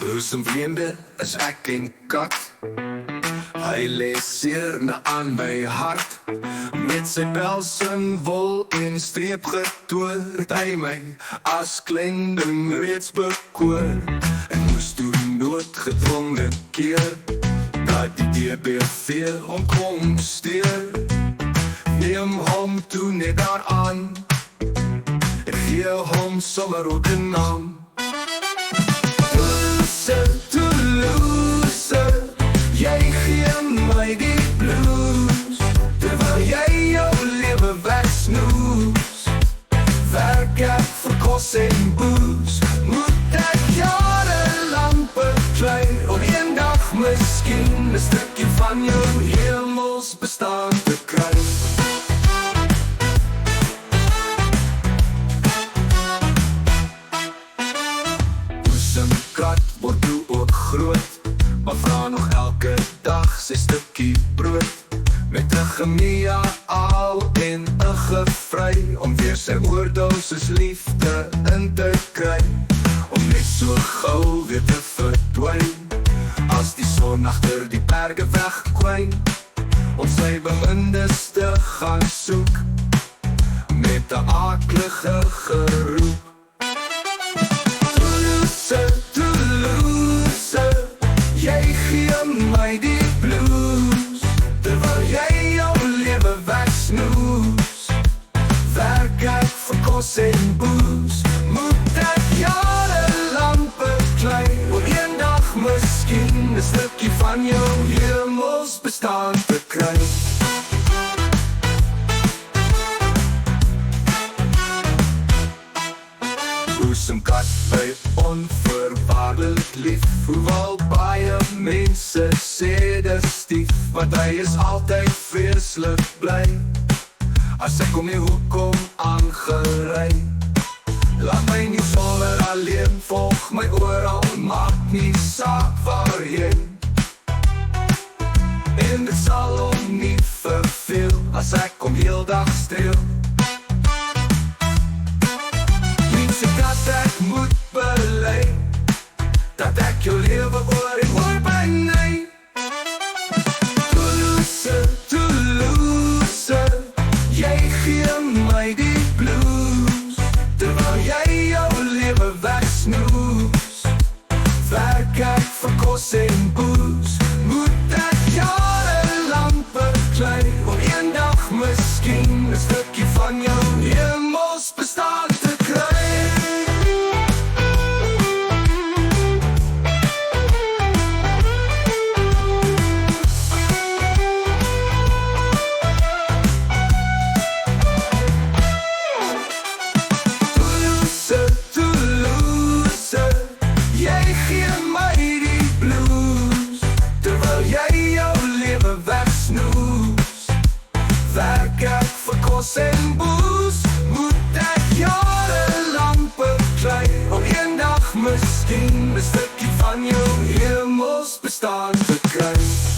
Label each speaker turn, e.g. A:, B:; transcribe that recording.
A: Roesem vriende is ek en kat. Hy lees seer na aan my hart. Met sy pels en wol en streep getoord, hy my as klein ding reeds bekoor. En moes toe noodgedwonge keer dat die DBV hom kom steur. Neem hom toe net daaraan en gee hom sommer ook 'n naam. Toulouse, jy gee my die blues, terwyl jy jou lewe wegsnoes. Werk ek vir kos en boes, moet ek jarelang beklei, om eendag miskien 'n stukkie van jou hemels bestaan te kry. Kat word toe ook groot, maar vra nog elke dag sy stukkie brood. Met 'n gemea-aal en 'n gevry, om weer sy oordosis liefde in te kry. Om net so gauw weer te verdwyn, as die son agter die berge wegkwyn. Om sy bemindes te gaan soek, met 'n aaklige geroep. Jy gee my die blues, terwyl jy jou lewe wegsnoes. Werk ek vir kos en boes, moet ek jarelang beklei, om eendag miskien 'n stukkie van jou hemels bestaan te kry. Roesemkat by onvoorwaardelik lief, hoewel baie mense sê dis stief, want hy is altyd vreeslik bly as ek om die hoek kom aangery. Laat my nie sonder alleen, volg my oral, maak nie saak waarheen. En dit sal hom nie verveel, as ek kom heel dag streel. Dat ek moet belei, dat ek jou lewe oor en oor beny. Toulouse, Toulouse, jy gee my die blues, terwyl jy jou lewe wegsnoes. Werk ek vir kos en boes, moet ek jarelang beklei, om eendag miskien 'n stukkie van jou hemels bestaan te kry. Kos en boes, moet ek jarelang beklei, om eendag miskien 'n stukkie van jou hemels bestaan te kry.